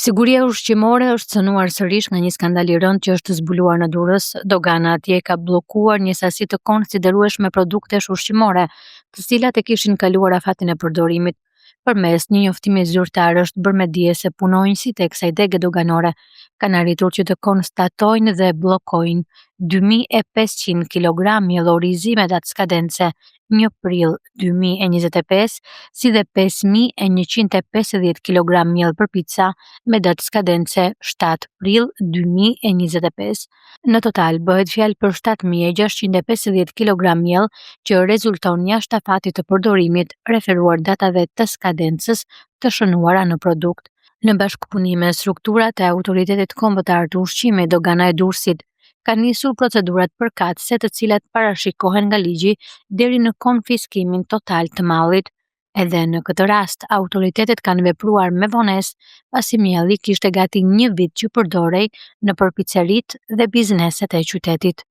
Siguria ushqimore është cënuar sërish nga një skandal i rënd që është zbuluar në Durrës. Dogana atje ka bllokuar një sasi të konsiderueshme produktesh ushqimore, të cilat e kishin kaluar afatin e përdorimit. Përmes një njoftimi zyrtar është bërë me dije se punonjësit e kësaj dege doganore kanë arritur që të konstatojnë dhe bllokojnë 2500 kg miell orizi me datë skadence 1 prill 2025, si dhe 5150 kg miell për pica me datë skadence 7 prill 2025. Në total bëhet fjalë për 7650 kg miell që rezulton jashtë afatit të përdorimit, referuar datave të skadencës të shënuara në produkt. Në bashkëpunim me strukturat e Autoritetit Kombëtar të Ushqimit, Dogana e Durrësit ka nisur procedurat përkatëse të cilat parashikohen nga ligji deri në konfiskimin total të mallit. Edhe në këtë rast, autoritetet kanë vepruar me vonesë, pasi mielli kishte gati 1 vit që përdorej në përpiceritë dhe bizneset e qytetit.